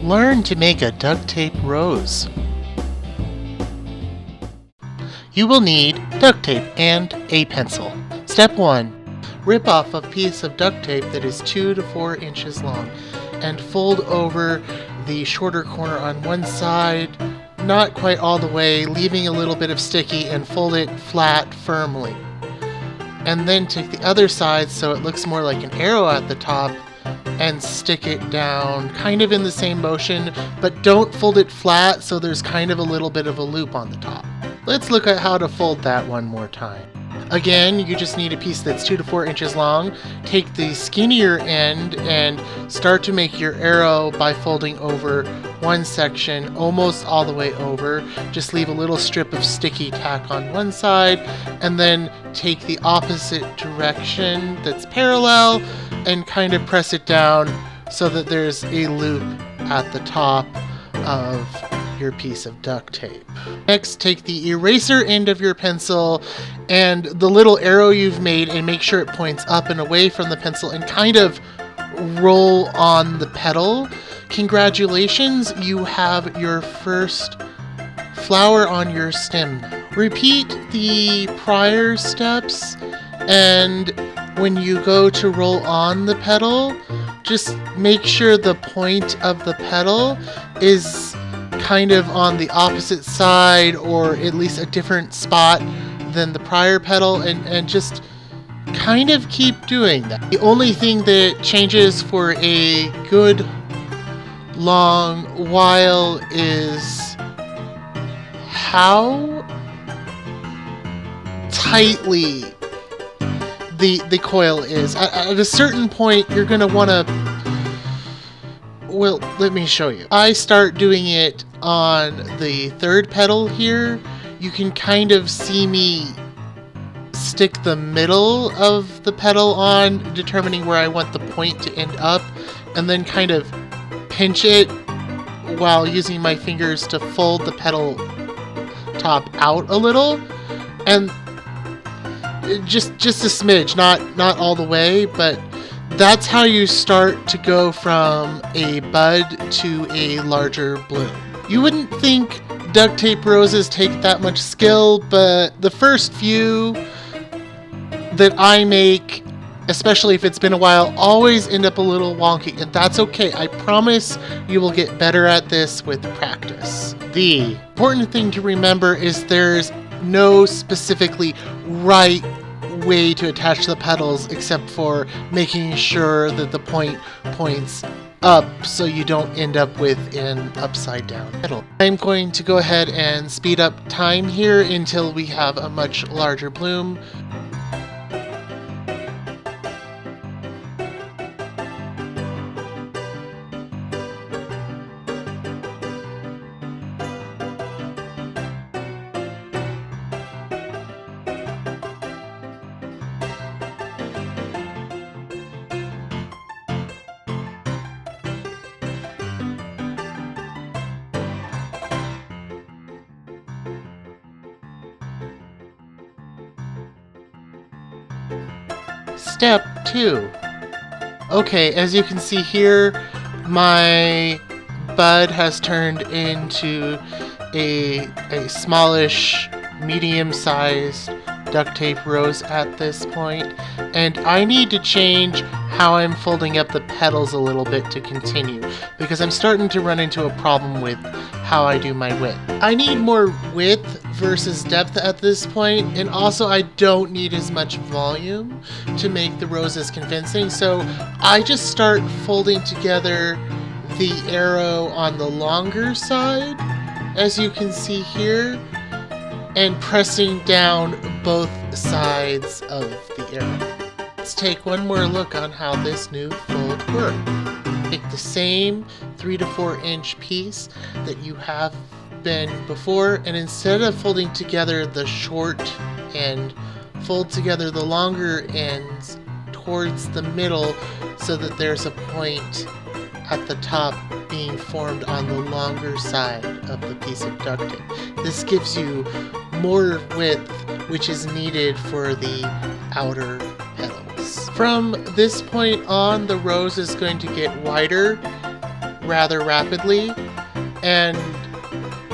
Learn to make a duct tape rose. You will need duct tape and a pencil. Step 1. Rip off a piece of duct tape that is 2 to 4 inches long and fold over the shorter corner on one side, not quite all the way, leaving a little bit of sticky, and fold it flat firmly. And then take the other side so it looks more like an arrow at the top and stick it down kind of in the same motion, but don't fold it flat so there's kind of a little bit of a loop on the top. Let's look at how to fold that one more time. Again, you just need a piece that's 2 to 4 inches long. Take the skinnier end and start to make your arrow by folding over one section almost all the way over. Just leave a little strip of sticky tack on one side, and then take the opposite direction that's parallel and kind of press it down so that there's a loop at the top of your piece of duct tape. Next, take the eraser end of your pencil and the little arrow you've made and make sure it points up and away from the pencil and kind of roll on the pedal. Congratulations, you have your first flower on your stem. Repeat the prior steps, and when you go to roll on the pedal, just make sure the point of the pedal is kind of on the opposite side, or at least a different spot than the prior pedal, and just kind of keep doing that. The only thing that changes for a good long while is how tightly the coil is. At a certain point, you're going to want to... Well, let me show you. I start doing it on the third pedal here. You can kind of see me stick the middle of the pedal on, determining where I want the point to end up, and then kind of pinch it while using my fingers to fold the pedal top out a little, and just a smidge, not all the way, but that's how you start to go from a bud to a larger bloom. You wouldn't think duct tape roses take that much skill, but the first few that I make, especially if it's been a while, always end up a little wonky, and that's okay. I promise you will get better at this with practice. The important thing to remember is there's no specifically right way to attach the pedals, except for making sure that the point points up so you don't end up with an upside down pedal. I'm going to go ahead and speed up time here until we have a much larger bloom. Step 2. Okay, as you can see here, my bud has turned into a smallish, medium-sized duct tape rose at this point, and I need to change how I'm folding up the petals a little bit to continue, because I'm starting to run into a problem with how I do my width. I need more width versus depth at this point, and also I don't need as much volume to make the roses convincing, so I just start folding together the arrow on the longer side, as you can see here, and pressing down both sides of the arrow. Let's take one more look on how this new fold works. Take the same 3 to 4 inch piece that you have been before, and instead of folding together the short end, fold together the longer ends towards the middle so that there's a point at the top being formed on the longer side of the piece of duct tape. This gives you more width, which is needed for the outer petals. From this point on, the rose is going to get wider rather rapidly, and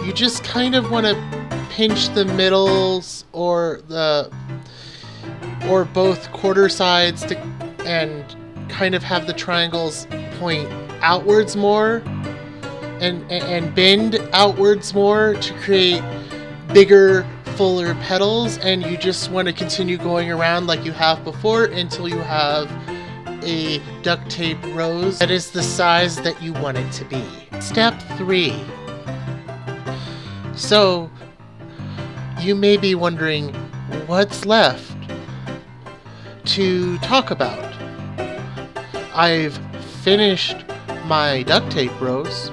you just kind of want to pinch the middles or both quarter sides and kind of have the triangles point outwards more and bend outwards more to create bigger, fuller petals, and you just want to continue going around like you have before until you have a duct tape rose that is the size that you want it to be. Step 3. So, you may be wondering what's left to talk about. I've finished my duct tape rose.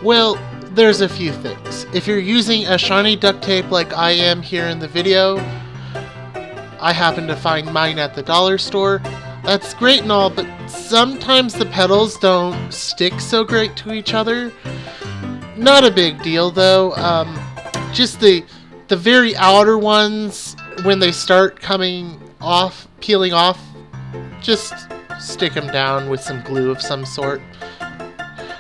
Well, there's a few things. If you're using a shiny duct tape like I am here in the video, I happen to find mine at the dollar store. That's great and all, but sometimes the petals don't stick so great to each other. Not a big deal though. Just the very outer ones, when they start peeling off, just stick them down with some glue of some sort.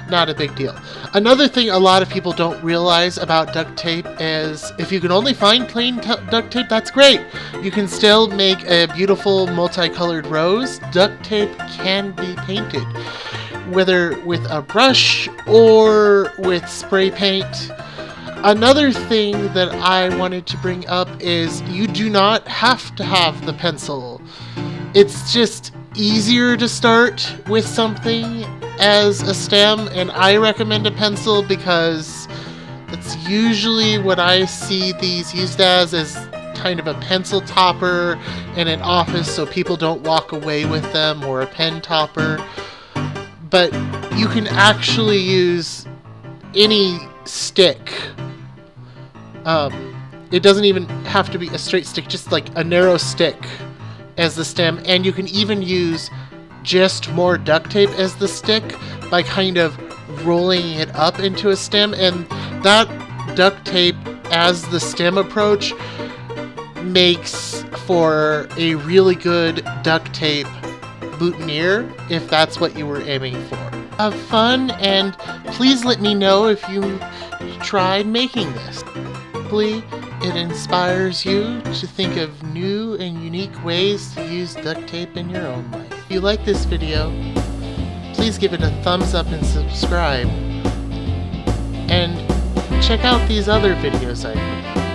Not a big deal. Another thing a lot of people don't realize about duct tape is if you can only find plain duct tape, that's great. You can still make a beautiful multicolored rose. Duct tape can be painted, whether with a brush or with spray paint. Another thing that I wanted to bring up is you do not have to have the pencil. It's just easier to start with something as a stem, and I recommend a pencil because that's usually what I see these used as kind of a pencil topper in an office so people don't walk away with them, or a pen topper. But you can actually use any stick. It doesn't even have to be a straight stick, just like a narrow stick as the stem, and you can even use just more duct tape as the stick by kind of rolling it up into a stem, and that duct tape as the stem approach makes for a really good duct tape boutonniere if that's what you were aiming for. Have fun, and please let me know if you tried making this. Hopefully it inspires you to think of new and unique ways to use duct tape in your own life. If you like this video, please give it a thumbs up and subscribe. And check out these other videos I made.